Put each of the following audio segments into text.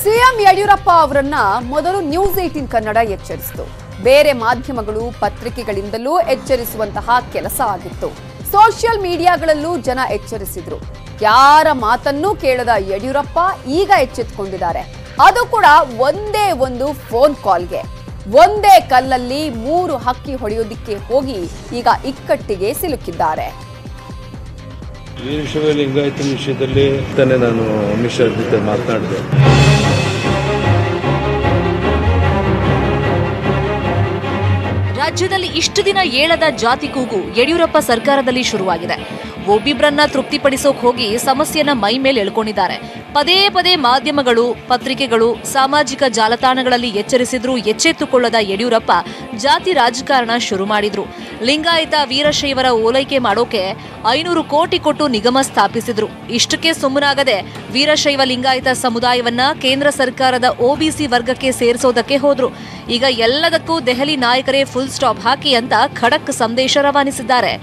CM Yediyurappa ಅವರನ್ನ ಮೊದಲು news 18 Kannada ಎಚ್ಚರಿಸಿತು. ಬೇರೆ ಮಾಧ್ಯಮಗಳು ಪತ್ರಿಕೆಗಳಿಂದಲೂ ಎಚ್ಚರಿಸುವಂತಹ ಕೆಲಸ ಆಗಿತ್ತು. ಸೋಷಿಯಲ್ ಮೀಡಿಯಾಗಳಲ್ಲೂ ಜನ ಎಚ್ಚರಿಸಿದ್ರು. ಯಾರ ಮಾತನ್ನೂ ಕೇಳದ ಯಡಿಯೂರಪ್ಪ ಈಗ ಎಚ್ಚೆತ್ತುಕೊಂಡಿದ್ದಾರೆ. ಅದು ಕೂಡ ಒಂದೇ ಒಂದು ಫೋನ್ ಕಾಲ್ಗೆ. ಒಂದೇ ಕಲ್ಲಲ್ಲಿ 3 ಹಕ್ಕಿ ಹೊಡೆಯೋದಿಕ್ಕೆ ಹೋಗಿ ಈಗ ಇಕ್ಕಟ್ಟಿಗೆ ಸಿಲುಕಿದ್ದಾರೆ. ವೀರಶೈವ ಲಿಂಗಾಯತ ವಿಷಯದಲ್ಲಿ ನಾನು ಅಮಿತ್ ಶಾ ಜೊತೆ ಮಾತನಾಡಿದೆ. ರಾಜ್ಯದಲ್ಲಿ ಇಷ್ಟು ದಿನ ಏಳದ ಜಾತಿ ಕೂಗು ಯಡಿಯೂರಪ್ಪ ಸರ್ಕಾರದಲ್ಲಿ ಶುರುವಾಗಿದೆ. ಒಬ್ಬಿಬ್ರನ್ನ ತೃಪ್ತಿಪಡಿಸೋಕ್ ಹೋಗಿ ಸಮಸ್ಯೆನ ಮೈ ಮೇಲೆ ಎಳ್ಕೊಂಡಿದ್ದಾರೆ. ಪದೇ ಪದೇ ಮಾಧ್ಯಮಗಳು, ಪತ್ರಿಕೆಗಳು, ಸಾಮಾಜಿಕ ಜಾಲತಾಣಗಳಲ್ಲಿ ಎಚ್ಚರಿಸಿದ್ರು ಎಚ್ಚೆತ್ತುಕೊಳ್ಳದ ಯಡಿಯೂರಪ್ಪ ಜಾತಿ ರಾಜಕಾರಣ ಶುರು ಮಾಡಿದ್ರು. ಲಿಂಗಾಯತ ವೀರಶೈವರ ಓಲೈಕೆ ಮಾಡೋಕೆ 500 ಕೋಟಿ ಕೊಟ್ಟು ನಿಗಮ ಸ್ಥಾಪಿಸಿದ್ರು. ಇಷ್ಟಕ್ಕೆ ಸುಮ್ಮನಾಗದೆ ವೀರಶೈವ ಲಿಂಗಾಯತ ಸಮುದಾಯವನ್ನ ಕೇಂದ್ರ ಸರ್ಕಾರದ ಒಬಿಸಿ ವರ್ಗಕ್ಕೆ ಸೇರಿಸೋದಕ್ಕೆ ಹೋದ್ರು. ಈಗ ಎಲ್ಲದಕ್ಕೂ ದೆಹಲಿ ನಾಯಕರೇ ಫುಲ್ ಸ್ಟಾಪ್ ಹಾಕಿ ಅಂತ ಖಡಕ್ ಸಂದೇಶ ರವಾನಿಸಿದ್ದಾರೆ.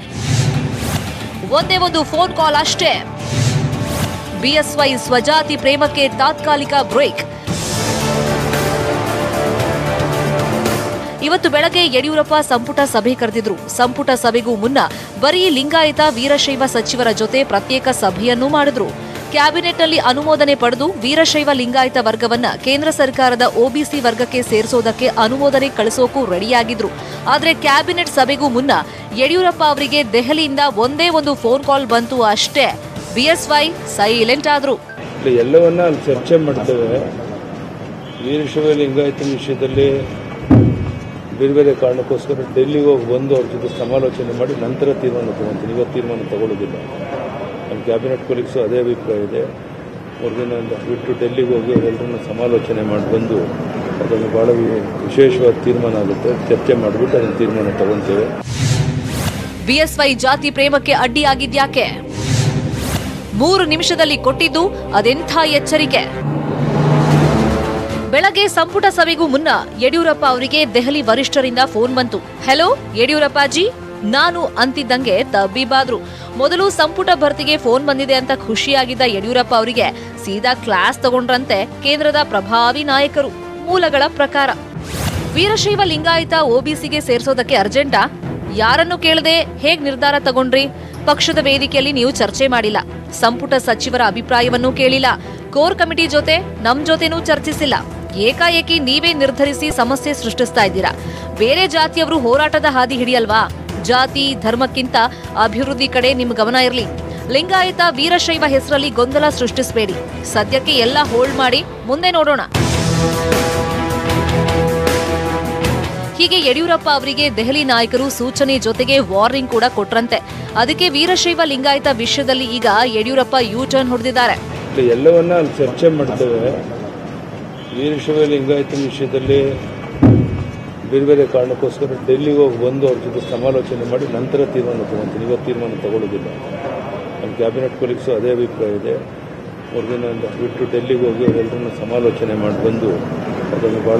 ಒಂದೇ ಒಂದು ಫೋನ್ ಕಾಲ್ ಅಷ್ಟೇ. ಬಿಎಸ್ವೈ ಸ್ವಜಾತಿ ಪ್ರೇಮಕ್ಕೆ ತಾತ್ಕಾಲಿಕ ಬ್ರೇಕ್. ಇವತ್ತು ಬೆಳಗ್ಗೆ ಯಡಿಯೂರಪ್ಪ ಸಂಪುಟ ಸಭೆ ಕರೆದಿದ್ರು. ಸಂಪುಟ ಸಭೆಗೂ ಮುನ್ನ ಬರೀ ಲಿಂಗಾಯತ ವೀರಶೈವ ಸಚಿವರ ಜೊತೆ ಪ್ರತ್ಯೇಕ ಸಭೆಯನ್ನೂ ಮಾಡಿದ್ರು. ಕ್ಯಾಬಿನೆಟ್ನಲ್ಲಿ ಅನುಮೋದನೆ ಪಡೆದು ವೀರಶೈವ ಲಿಂಗಾಯತ ವರ್ಗವನ್ನ ಕೇಂದ್ರ ಸರ್ಕಾರದ ಒಬಿಸಿ ವರ್ಗಕ್ಕೆ ಸೇರಿಸೋದಕ್ಕೆ ಅನುಮೋದನೆ ಕಳಿಸೋಕು ರೆಡಿಯಾಗಿದ್ರು. ಆದ್ರೆ ಕ್ಯಾಬಿನೆಟ್ ಸಭೆಗೂ ಮುನ್ನ ಯಡಿಯೂರಪ್ಪ ಅವರಿಗೆ ದೆಹಲಿಯಿಂದ ಒಂದೇ ಒಂದು ಫೋನ್ ಕಾಲ್ ಬಂತು ಅಷ್ಟೇ. ಬಿಎಸ್ವೈ ಸೈಲೆಂಟ್ ಆದ್ರು. ಎಲ್ಲವನ್ನ ಅಲ್ಲಿ ಚರ್ಚೆ ಮಾಡ್ತೇವೆ. ವೀರಶೈವ ಲಿಂಗಾಯತ ವಿಷಯದಲ್ಲಿ ಬೇರೆ ಬೇರೆ ಕಾರಣಕ್ಕೋಸ್ಕರ ಡೆಲ್ಲಿಗೆ ಹೋಗಿ ಬಂದು ಅವ್ರ ಜೊತೆ ಸಮಾಲೋಚನೆ ಮಾಡಿ ನಂತರ ತೀರ್ಮಾನ ತಗೊಂತೀನಿ. ಇವತ್ತು ತೀರ್ಮಾನ ತಗೊಳ್ಳೋದಿಲ್ಲ. ನಮ್ಮ ಕ್ಯಾಬಿನೆಟ್ ಕೊಲೀಗ್ಸು ಅದೇ ಅಭಿಪ್ರಾಯ ಇದೆ. ಅವ್ರನ್ನ ಬಿಟ್ಟು ಡೆಲ್ಲಿಗೆ ಹೋಗಿ ಅವರೆಲ್ಲರನ್ನ ಸಮಾಲೋಚನೆ ಮಾಡಿ ಬಂದು ಅದನ್ನು ಭಾಳ ವಿಶೇಷವಾದ ತೀರ್ಮಾನ ಆಗುತ್ತೆ. ಚರ್ಚೆ ಮಾಡಿಬಿಟ್ಟು ಅದನ್ನು ತೀರ್ಮಾನ ತಗೊಳ್ತೇವೆ. ಬಿಎಸ್ವೈ ಜಾತಿ ಪ್ರೇಮಕ್ಕೆ ಅಡ್ಡಿಯಾಗಿದ್ಯಾಕೆ? 3 ನಿಮಿಷದಲ್ಲಿ ಕೊಟ್ಟಿದ್ದು ಅದೆಂಥ ಎಚ್ಚರಿಕೆ. ಬೆಳಗ್ಗೆ ಸಂಪುಟ ಸಭೆಗೂ ಮುನ್ನ ಯಡಿಯೂರಪ್ಪ ಅವರಿಗೆ ದೆಹಲಿ ವರಿಷ್ಠರಿಂದ ಫೋನ್ ಬಂತು. ಹೆಲೋ ಯಡಿಯೂರಪ್ಪಾಜಿ, ನಾನು ಅಂತಿದ್ದಂಗೆ ತಬ್ಬಿಬಾದ್ರು. ಮೊದಲು ಸಂಪುಟ ಭರ್ತಿಗೆ ಫೋನ್ ಬಂದಿದೆ ಅಂತ ಖುಷಿಯಾಗಿದ್ದ ಯಡಿಯೂರಪ್ಪ ಅವರಿಗೆ ಸೀದಾ ಕ್ಲಾಸ್ ತಗೊಂಡ್ರಂತೆ ಕೇಂದ್ರದ ಪ್ರಭಾವಿ ನಾಯಕರು. ಮೂಲಗಳ ಪ್ರಕಾರ ವೀರಶೈವ ಲಿಂಗಾಯತ ಒಬಿಸಿಗೆ ಸೇರಿಸೋದಕ್ಕೆ ಅರ್ಜೆಂಟಾ? ಯಾರನ್ನು ಕೇಳದೆ ಹೇಗ್ ನಿರ್ಧಾರ ತಗೊಂಡ್ರಿ? ಪಕ್ಷದ ವೇದಿಕೆಯಲ್ಲಿ ನೀವು ಚರ್ಚೆ ಮಾಡಿಲ್ಲ. ಸಂಪುಟ ಸಚಿವರ ಅಭಿಪ್ರಾಯವನ್ನೂ ಕೇಳಿಲ್ಲ. ಕೋರ್ ಕಮಿಟಿ ಜೊತೆ ನಮ್ ಜೊತೆನೂ ಚರ್ಚಿಸಿಲ್ಲ. ಏಕಾಏಕಿ ನೀವೇ ನಿರ್ಧರಿಸಿ ಸಮಸ್ಯೆ ಸೃಷ್ಟಿಸ್ತಾ ಇದ್ದೀರಾ. ಬೇರೆ ಜಾತಿಯವರು ಹೋರಾಟದ ಹಾದಿ ಹಿಡಿಯಲ್ವಾ? ಜಾತಿ ಧರ್ಮಕ್ಕಿಂತ ಅಭಿವೃದ್ಧಿ ಕಡೆ ನಿಮ್ ಗಮನ ಇರಲಿ. ಲಿಂಗಾಯತ ವೀರಶೈವ ಹೆಸರಲ್ಲಿ ಗೊಂದಲ ಸೃಷ್ಟಿಸಬೇಡಿ. ಸದ್ಯಕ್ಕೆ ಎಲ್ಲ ಹೋಲ್ಡ್ ಮಾಡಿ, ಮುಂದೆ ನೋಡೋಣ. ಹೀಗೆ ಯಡಿಯೂರಪ್ಪ ಅವರಿಗೆ ದೆಹಲಿ ನಾಯಕರು ಸೂಚನೆ ಜೊತೆಗೆ ವಾರ್ನಿಂಗ್ ಕೂಡ ಕೊಟ್ರಂತೆ. ಅದಕ್ಕೆ ವೀರಶೈವ ಲಿಂಗಾಯತ ವಿಷಯದಲ್ಲಿ ಈಗ ಯಡಿಯೂರಪ್ಪ ಯೂ ಟರ್ನ್ ಹೊಡೆದಿದ್ದಾರೆ. ಎಲ್ಲವನ್ನ ಅಲ್ಲಿ ಚರ್ಚೆ ಮಾಡ್ತೇವೆ. ವೀರಶೈವ ಲಿಂಗಾಯತ ವಿಷಯದಲ್ಲಿ ಬೇರೆ ಬೇರೆ ಕಾರಣಕ್ಕೋಸ್ಕರ ಡೆಲ್ಲಿಗೆ ಹೋಗಿ ಬಂದು ಅವ್ರ ಜೊತೆ ಸಮಾಲೋಚನೆ ಮಾಡಿ ನಂತರ ತೀರ್ಮಾನ ತಗೊಳ್ತೀನಿ. ಇವತ್ತು ತೀರ್ಮಾನ ತಗೊಳ್ಳೋದಿಲ್ಲ. ನಮ್ಮ ಕ್ಯಾಬಿನೆಟ್ ಕೊಲೀಗ್ಸು ಅದೇ ಅಭಿಪ್ರಾಯ ಇದೆ. ಅವ್ರನ್ನ ಬಿಟ್ಟು ಡೆಲ್ಲಿಗೆ ಹೋಗಿ ಅವರೆಲ್ಲರನ್ನ ಸಮಾಲೋಚನೆ ಮಾಡಿ ಬಂದು ಅದನ್ನು ಭಾಳ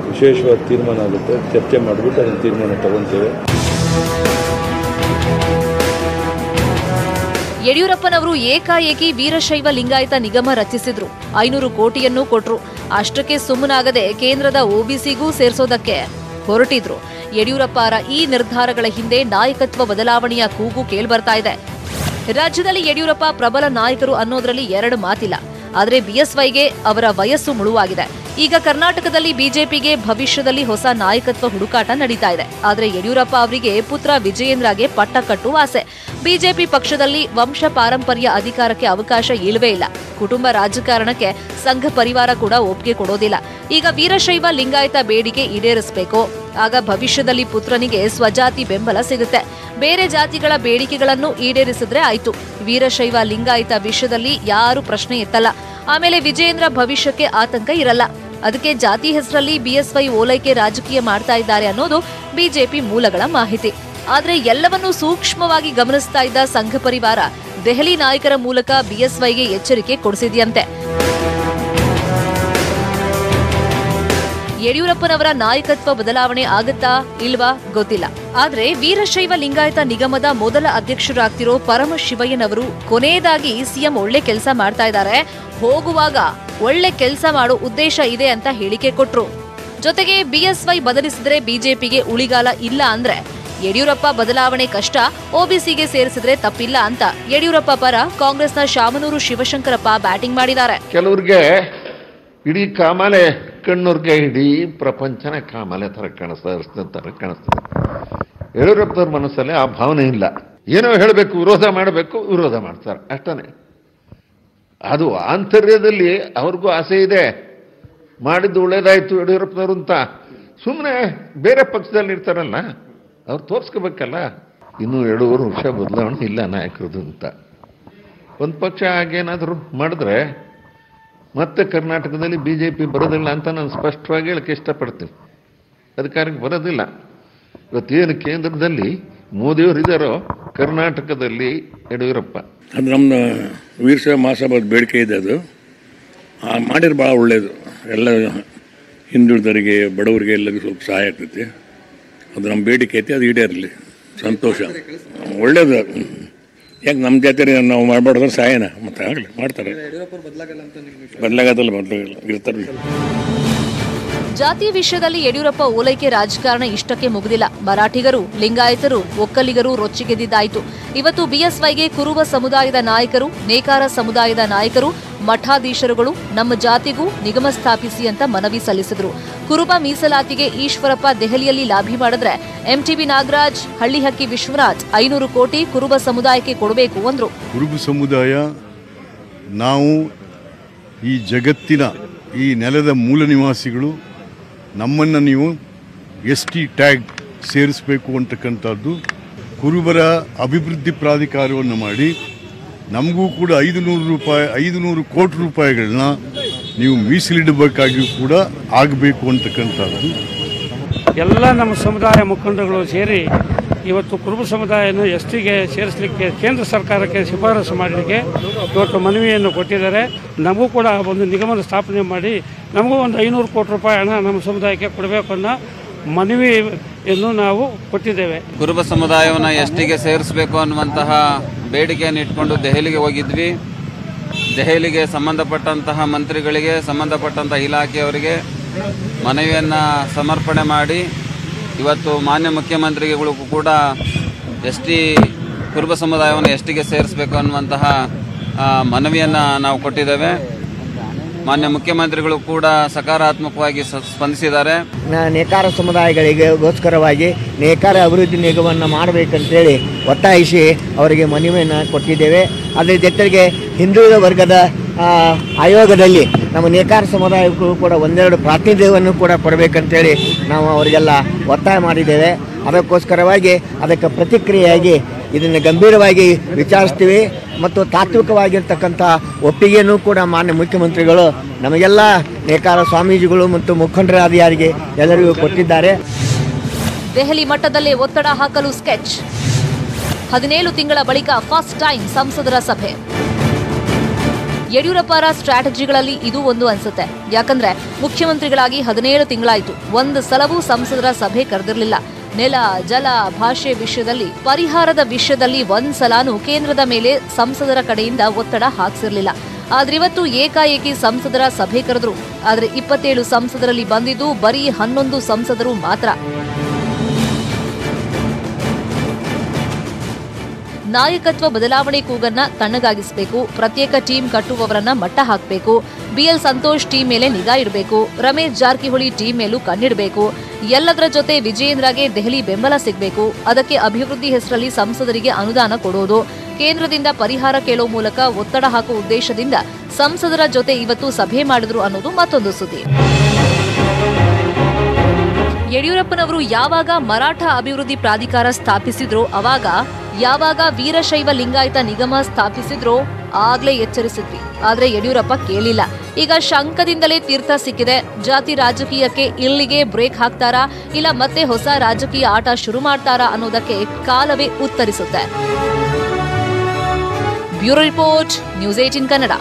ವಿಶೇಷವಾದ ತೀರ್ಮಾನ ಆಗುತ್ತೆ. ಚರ್ಚೆ ಮಾಡಿಬಿಟ್ಟು ಅದನ್ನು ತೀರ್ಮಾನ ತಗೊಳ್ತೇವೆ. ಯಡಿಯೂರಪ್ಪನವರು ಏಕಾಏಕಿ ವೀರಶೈವ ಲಿಂಗಾಯತ ನಿಗಮ ರಚಿಸಿದ್ರು. 500 ಕೋಟಿಯನ್ನೂ ಕೊಟ್ರು. ಅಷ್ಟಕ್ಕೆ ಸುಮ್ಮನಾಗದೆ ಕೇಂದ್ರದ ಒಬಿಸಿಗೂ ಸೇರಿಸೋದಕ್ಕೆ ಹೊರಟಿದ್ರು. ಯಡಿಯೂರಪ್ಪರ ಈ ನಿರ್ಧಾರಗಳ ಹಿಂದೆ ನಾಯಕತ್ವ ಬದಲಾವಣೆಯ ಕೂಗು ಕೇಳ್ಬರ್ತಾ ಇದೆ. ರಾಜ್ಯದಲ್ಲಿ ಯಡಿಯೂರಪ್ಪ ಪ್ರಬಲ ನಾಯಕರು ಅನ್ನೋದ್ರಲ್ಲಿ 2 ಮಾತಿಲ್ಲ. ಆದ್ರೆ ಬಿಎಸ್ವೈಗೆ ಅವರ ವಯಸ್ಸು ಮುಳುವಾಗಿದೆ. ಈಗ ಕರ್ನಾಟಕದಲ್ಲಿ ಬಿಜೆಪಿಗೆ ಭವಿಷ್ಯದಲ್ಲಿ ಹೊಸ ನಾಯಕತ್ವ ಹುಡುಕಾಟ ನಡೀತಾ ಇದೆ. ಆದ್ರೆ ಯಡಿಯೂರಪ್ಪ ಅವರಿಗೆ ಪುತ್ರ ವಿಜಯೇಂದ್ರಗೆ ಪಟ್ಟ ಕಟ್ಟುವ ಆಸೆ. ಬಿಜೆಪಿ ಪಕ್ಷದಲ್ಲಿ ವಂಶ ಪಾರಂಪರ್ಯ ಅಧಿಕಾರಕ್ಕೆ ಅವಕಾಶ ಇಲ್ಲವೇ ಇಲ್ಲ. ಕುಟುಂಬ ರಾಜಕಾರಣಕ್ಕೆ ಸಂಘ ಪರಿವಾರ ಕೂಡ ಒಪ್ಪಿಗೆ ಕೊಡೋದಿಲ್ಲ. ಈಗ ವೀರಶೈವ ಲಿಂಗಾಯತ ಬೇಡಿಕೆ ಈಡೇರಿಸಬೇಕು. ಆಗ ಭವಿಷ್ಯದಲ್ಲಿ ಪುತ್ರನಿಗೆ ಸ್ವಜಾತಿ ಬೆಂಬಲ ಸಿಗುತ್ತೆ. ಬೇರೆ ಜಾತಿಗಳ ಬೇಡಿಕೆಗಳನ್ನು ಈಡೇರಿಸಿದ್ರೆ ಆಯ್ತು. ವೀರಶೈವ ಲಿಂಗಾಯತ ವಿಷಯದಲ್ಲಿ ಯಾರು ಪ್ರಶ್ನೆ ಎತ್ತಲ್ಲ. ಆಮೇಲೆ ವಿಜಯೇಂದ್ರ ಭವಿಷ್ಯಕ್ಕೆ ಆತಂಕ ಇರಲ್ಲ. ಅದಕ್ಕೆ ಜಾತಿ ಹೆಸರಲ್ಲಿ ಬಿಎಸ್ವೈ ಓಲೈಕೆ ರಾಜಕೀಯ ಮಾಡ್ತಾ ಇದ್ದಾರೆ ಅನ್ನೋದು ಬಿಜೆಪಿ ಮೂಲಗಳ ಮಾಹಿತಿ. ಆದ್ರೆ ಎಲ್ಲವನ್ನೂ ಸೂಕ್ಷ್ಮವಾಗಿ ಗಮನಿಸ್ತಾ ಇದ್ದ ಸಂಘ ಪರಿವಾರ ದೆಹಲಿ ನಾಯಕರ ಮೂಲಕ ಬಿಎಸ್ವೈಗೆ ಎಚ್ಚರಿಕೆ ಕೊಡಿಸಿದೆಯಂತೆ. ಯಡಿಯೂರಪ್ಪನವರ ನಾಯಕತ್ವ ಬದಲಾವಣೆ ಆಗುತ್ತಾ ಇಲ್ವಾ ಗೊತ್ತಿಲ್ಲ. ಆದ್ರೆ ವೀರಶೈವ ಲಿಂಗಾಯತ ನಿಗಮದ ಮೊದಲ ಅಧ್ಯಕ್ಷರಾಗ್ತಿರೋ ಪರಮಶಿವಯ್ಯನವರು ಕೊನೆಯದಾಗಿ ಸಿಎಂ ಒಳ್ಳೆ ಕೆಲಸ ಮಾಡ್ತಾ ಇದ್ದಾರೆ. ಹೋಗುವಾಗ ಒಳ್ಳೆ ಕೆಲಸ ಮಾಡೋ ಉದ್ದೇಶ ಇದೆ ಅಂತ ಹೇಳಿಕೆ ಕೊಟ್ರು. ಜೊತೆಗೆ ಬಿಎಸ್ವೈ ಬದಲಿಸಿದ್ರೆ ಬಿಜೆಪಿಗೆ ಉಳಿಗಾಲ ಇಲ್ಲ ಅಂದ್ರೆ ಯಡಿಯೂರಪ್ಪ ಬದಲಾವಣೆ ಕಷ್ಟ, ಒಬಿಸಿಗೆ ಸೇರಿಸಿದ್ರೆ ತಪ್ಪಿಲ್ಲ ಅಂತ ಯಡಿಯೂರಪ್ಪ ಪರ ಕಾಂಗ್ರೆಸ್ನ ಶಾಮನೂರು ಶಿವಶಂಕರಪ್ಪ ಬ್ಯಾಟಿಂಗ್ ಮಾಡಿದ್ದಾರೆ. ಕೆಲವ್ರಿಗೆ ಇಡೀ ಕಾಮಾಲೆ ಕಣ್ಣೂರ್ಗೆ ಇಡೀ ಪ್ರಪಂಚನೇ ಕಾಮಾಲೆ ತರ ಕಾಣಿಸ್ತದೆ. ಯಡಿಯೂರಪ್ಪನವ್ರ ಮನಸ್ಸಲ್ಲಿ ಆ ಭಾವನೆ ಇಲ್ಲ. ಏನೋ ಹೇಳಬೇಕು, ವಿರೋಧ ಮಾಡಬೇಕು, ವಿರೋಧ ಮಾಡ್ತಾರೆ ಅಷ್ಟೇ. ಅದು ಆಂತರ್ಯದಲ್ಲಿ ಅವ್ರಿಗೂ ಆಸೆ ಇದೆ, ಮಾಡಿದ್ದು ಒಳ್ಳೇದಾಯ್ತು ಯಡಿಯೂರಪ್ಪನವರು ಅಂತ. ಸುಮ್ಮನೆ ಬೇರೆ ಪಕ್ಷದಲ್ಲಿ ಇರ್ತಾರಲ್ಲ, ಅವ್ರು ತೋರಿಸ್ಕೋಬೇಕಲ್ಲ. ಇನ್ನೂ 2 ವರ್ಷ ಬದಲಾವಣೆ ಇಲ್ಲ ನಾಯಕರದು ಅಂತ. ಒಂದು ಪಕ್ಷ ಹಾಗೇನಾದರೂ ಮಾಡಿದ್ರೆ ಮತ್ತೆ ಕರ್ನಾಟಕದಲ್ಲಿ ಬಿಜೆಪಿ ಬರೋದಿಲ್ಲ ಅಂತ ನಾನು ಸ್ಪಷ್ಟವಾಗಿ ಹೇಳಕ್ಕೆ ಇಷ್ಟಪಡ್ತೀನಿ. ಅಧಿಕಾರಕ್ಕೆ ಬರೋದಿಲ್ಲ. ಇವತ್ತೇನು ಕೇಂದ್ರದಲ್ಲಿ ಮೋದಿಯವರು ಇದ್ದಾರೋ, ಕರ್ನಾಟಕದಲ್ಲಿ ಯಡಿಯೂರಪ್ಪ. ಅದು ನಮ್ಮ ವೀರಶೈವ ಮಹಾಸಭಾದ ಬೇಡಿಕೆ ಇದೆ. ಅದು ಮಾಡಿದ್ರೆ ಭಾಳ ಒಳ್ಳೆಯದು. ಎಲ್ಲ ಹಿಂದುಳಿದವರಿಗೆ, ಬಡವರಿಗೆ ಎಲ್ಲರಿಗೂ ಸ್ವಲ್ಪ ಸಹಾಯ ಆಗ್ತೈತಿ. ಅದು ನಮ್ಮ ಬೇಡಿಕೆ ಐತಿ, ಅದು ಈಡೇರಲಿ, ಸಂತೋಷ, ಒಳ್ಳೇದು. ಯಾಕೆ ನಮ್ಮ ಜಾತಿ ನಾವು ಮಾಡಬಾರ್ದು ಸಹಾಯನ ಮತ್ತೆ ಆಗಲಿ ಮಾಡ್ತಾರೆ. ಬದಲಾಗಲ್ಲ ಇರ್ತಾರೆ. ಜಾತಿ ವಿಷಯದಲ್ಲಿ ಯಡಿಯೂರಪ್ಪ ಓಲೈಕೆ ರಾಜಕಾರಣ ಇಷ್ಟಕ್ಕೆ ಮುಗಿದಿಲ್ಲ. ಮರಾಠಿಗರು, ಲಿಂಗಾಯತರು, ಒಕ್ಕಲಿಗರು ರೊಚ್ಚಿಗೆದ್ದಿದ್ದಾಯಿತು. ಇವತ್ತು ಬಿಎಸ್ವೈಗೆ ಕುರುಬ ಸಮುದಾಯದ ನಾಯಕರು, ನೇಕಾರ ಸಮುದಾಯದ ನಾಯಕರು, ಮಠಾಧೀಶರುಗಳು ನಮ್ಮ ಜಾತಿಗೂ ನಿಗಮ ಸ್ಥಾಪಿಸಿ ಅಂತ ಮನವಿ ಸಲ್ಲಿಸಿದ್ರು. ಕುರುಬ ಮೀಸಲಾತಿಗೆ ಈಶ್ವರಪ್ಪ ದೆಹಲಿಯಲ್ಲಿ ಲಾಭಿ ಮಾಡಿದ್ರೆ ಎಂಟಿಬಿ ನಾಗರಾಜ್, ಹಳ್ಳಿಹಕ್ಕಿ ವಿಶ್ವನಾಥ್ 500 ಕೋಟಿ ಕುರುಬ ಸಮುದಾಯಕ್ಕೆ ಕೊಡಬೇಕು ಅಂದ್ರು. ಕುರುಬ ಸಮುದಾಯ ನಾವು ಈ ಜಗತ್ತಿನ ಈ ನೆಲದ ಮೂಲ ನಿವಾಸಿಗಳು, ನಮ್ಮನ್ನು ನೀವು ST ಟ್ಯಾಗ್ ಸೇರಿಸಬೇಕು ಅಂತಕ್ಕಂಥದ್ದು. ಕುರುಬರ ಅಭಿವೃದ್ಧಿ ಪ್ರಾಧಿಕಾರವನ್ನು ಮಾಡಿ ನಮಗೂ ಕೂಡ 500 ಕೋಟಿ ರೂಪಾಯಿಗಳನ್ನ ನೀವು ಮೀಸಲಿಡಬೇಕಾಗಿಯೂ ಕೂಡ ಆಗಬೇಕು ಅಂತಕ್ಕಂಥದ್ದು. ಎಲ್ಲ ನಮ್ಮ ಸಮುದಾಯ ಮುಖಂಡರುಗಳು ಸೇರಿ ಇವತ್ತು ಕುರುಬ ಸಮುದಾಯನ STಗೆ ಸೇರಿಸಲಿಕ್ಕೆ ಕೇಂದ್ರ ಸರ್ಕಾರಕ್ಕೆ ಶಿಫಾರಸು ಮಾಡಲಿಕ್ಕೆ ಇವತ್ತು ಮನವಿಯನ್ನು ಕೊಟ್ಟಿದ್ದಾರೆ. ನಮಗೂ ಕೂಡ ಒಂದು ನಿಗಮದ ಸ್ಥಾಪನೆ ಮಾಡಿ ನಮಗೂ ಒಂದು 500 ಕೋಟಿ ರೂಪಾಯಿ ಹಣ ನಮ್ಮ ಸಮುದಾಯಕ್ಕೆ ಕೊಡಬೇಕು ಅನ್ನೋ ಮನವಿಯನ್ನು ನಾವು ಕೊಟ್ಟಿದ್ದೇವೆ. ಕುರುಬ ಸಮುದಾಯವನ್ನು STಗೆ ಸೇರಿಸಬೇಕು ಅನ್ನುವಂತಹ ಬೇಡಿಕೆಯನ್ನು ಇಟ್ಕೊಂಡು ದೆಹಲಿಗೆ ಹೋಗಿದ್ವಿ. ದೆಹಲಿಗೆ ಸಂಬಂಧಪಟ್ಟಂತಹ ಮಂತ್ರಿಗಳಿಗೆ, ಸಂಬಂಧಪಟ್ಟಂತಹ ಇಲಾಖೆಯವರಿಗೆ ಮನವಿಯನ್ನು ಸಮರ್ಪಣೆ ಮಾಡಿ ಇವತ್ತು ಮಾನ್ಯ ಮುಖ್ಯಮಂತ್ರಿಗಳಿಗೂ ಕೂಡ ST ಕುರುಬ ಸಮುದಾಯವನ್ನು STಗೆ ಸೇರಿಸಬೇಕು ಅನ್ನುವಂತಹ ಮನವಿಯನ್ನು ನಾವು ಕೊಟ್ಟಿದ್ದೇವೆ. ಮಾನ್ಯ ಮುಖ್ಯಮಂತ್ರಿಗಳು ಕೂಡ ಸಕಾರಾತ್ಮಕವಾಗಿ ಸ್ಪಂದಿಸಿದ್ದಾರೆ. ನೇಕಾರ ಸಮುದಾಯಗಳಿಗೋಸ್ಕರವಾಗಿ ನೇಕಾರ ಅಭಿವೃದ್ಧಿ ನಿಗಮವನ್ನು ಮಾಡಬೇಕಂತೇಳಿ ಒತ್ತಾಯಿಸಿ ಅವರಿಗೆ ಮನವಿಯನ್ನು ಕೊಟ್ಟಿದ್ದೇವೆ. ಅದರ ಜೊತೆಗೆ ಹಿಂದುಳಿದ ವರ್ಗದ ಆಯೋಗದಲ್ಲಿ ನಮ್ಮ ನೇಕಾರ ಸಮುದಾಯಕ್ಕೂ ಕೂಡ 1-2 ಪ್ರಾತಿನಿಧ್ಯವನ್ನು ಕೂಡ ಕೊಡಬೇಕಂತೇಳಿ ನಾವು ಅವರಿಗೆಲ್ಲ ಒತ್ತಾಯ ಮಾಡಿದ್ದೇವೆ. ಅದಕ್ಕೋಸ್ಕರವಾಗಿ ಅದಕ್ಕೆ ಪ್ರತಿಕ್ರಿಯೆಯಾಗಿ ಇದನ್ನು ಗಂಭೀರವಾಗಿ ವಿಚಾರಿಸ್ತೀವಿ ಮತ್ತು ತಾತ್ವಿಕವಾಗಿರ್ತಕ್ಕಂಥ ಒಪ್ಪಿಗೆಯನ್ನು ಕೂಡ ಮಾನ್ಯ ಮುಖ್ಯಮಂತ್ರಿಗಳು ನಮಗೆಲ್ಲ ನೇಕಾರ ಸ್ವಾಮೀಜಿಗಳು ಮತ್ತು ಮುಖಂಡರಾದಿಯಾರಿಗೆ ಎಲ್ಲರಿಗೂ ಕೊಟ್ಟಿದ್ದಾರೆ. ದೆಹಲಿ ಮಟ್ಟದಲ್ಲೇ ಒತ್ತಡ ಹಾಕಲು ಸ್ಕೆಚ್. 17 ತಿಂಗಳ ಬಳಿಕ ಫಸ್ಟ್ ಟೈಮ್ ಸಂಸದರ ಸಭೆ. ಯಡಿಯೂರಪ್ಪರ ಸ್ಟ್ರಾಟಜಿಗಳಲ್ಲಿ ಇದು ಒಂದು ಅನ್ಸುತ್ತೆ. ಯಾಕಂದ್ರೆ ಮುಖ್ಯಮಂತ್ರಿಗಳಾಗಿ 17 ತಿಂಗಳಾಯಿತು, ಒಂದು ಸಲವೂ ಸಂಸದರ ಸಭೆ ಕರೆದಿರಲಿಲ್ಲ. ನೆಲ, ಜಲ, ಭಾಷೆ ವಿಷಯದಲ್ಲಿ, ಪರಿಹಾರದ ವಿಷಯದಲ್ಲಿ ಒಂದ್ಸಲಾನು ಕೇಂದ್ರದ ಮೇಲೆ ಸಂಸದರ ಕಡೆಯಿಂದ ಒತ್ತಡ ಹಾಕ್ಸಿರ್ಲಿಲ್ಲ. ಆದ್ರೆ ಇವತ್ತು ಏಕಾಏಕಿ ಸಂಸದರ ಸಭೆ ಕರೆದ್ರು. ಆದ್ರೆ 27 ಸಂಸದರಲ್ಲಿ ಬಂದಿದ್ದು ಬರೀ 11 ಸಂಸದರು ಮಾತ್ರ. ನಾಯಕತ್ವ ಬದಲಾವಣೆ ಕೂಗನ್ನ ತಣ್ಣಗಾಗಿಸಬೇಕು, ಪ್ರತ್ಯೇಕ ಟೀಮ್ ಕಟ್ಟುವವರನ್ನ ಮಟ್ಟ ಹಾಕಬೇಕು, BL ಸಂತೋಷ್ ಟೀಮ್ ಮೇಲೆ ನಿಗಾ ಇಡಬೇಕು, ರಮೇಶ್ ಜಾರಕಿಹೊಳಿ ಟೀಮ್ ಮೇಲೂ ಕಣ್ಣಿಡಬೇಕು. ಎಲ್ಲದರ ಜೊತೆ ವಿಜಯೇಂದ್ರಗೆ ದೆಹಲಿ ಬೆಂಬಲ ಸಿಗಬೇಕು. ಅದಕ್ಕೆ ಅಭಿವೃದ್ಧಿ ಹೆಸರಲ್ಲಿ ಸಂಸದರಿಗೆ ಅನುದಾನ ಕೊಡೋದು, ಕೇಂದ್ರದಿಂದ ಪರಿಹಾರ ಕೇಳೋ ಮೂಲಕ ಒತ್ತಡ ಹಾಕುವ ಉದ್ದೇಶದಿಂದ ಸಂಸದರ ಜೊತೆ ಇವತ್ತು ಸಭೆ ಮಾಡಿದ್ರು ಅನ್ನೋದು ಮತ್ತೊಂದು ಸುದ್ದಿ. ಯಡಿಯೂರಪ್ಪನವರು ಯಾವಾಗ ಮರಾಠ ಅಭಿವೃದ್ಧಿ ಪ್ರಾಧಿಕಾರ ಸ್ಥಾಪಿಸಿದ್ರೋ ಅವಾಗ, ಯಾವಾಗ ವೀರಶೈವ ಲಿಂಗಾಯತ ನಿಗಮ ಸ್ಥಾಪಿಸಿದ್ರೋ ಆಗ್ಲೇ ಎಚ್ಚರಿಸಿದ್ವಿ. ಆದ್ರೆ ಯಡಿಯೂರಪ್ಪ ಕೇಳಿಲ್ಲ. ಈಗ ಶಂಕದಿಂದಲೇ ತೀರ್ಥ ಸಿಕ್ಕಿದೆ. ಜಾತಿ ರಾಜಕೀಯಕ್ಕೆ ಇಲ್ಲಿಗೆ ಬ್ರೇಕ್ ಹಾಕ್ತಾರಾ, ಇಲ್ಲ ಮತ್ತೆ ಹೊಸ ರಾಜಕೀಯ ಆಟ ಶುರು ಮಾಡ್ತಾರಾ ಅನ್ನೋದಕ್ಕೆ ಕಾಲವೇ ಉತ್ತರಿಸುತ್ತೆ. Bureau report, news 18 Kannada.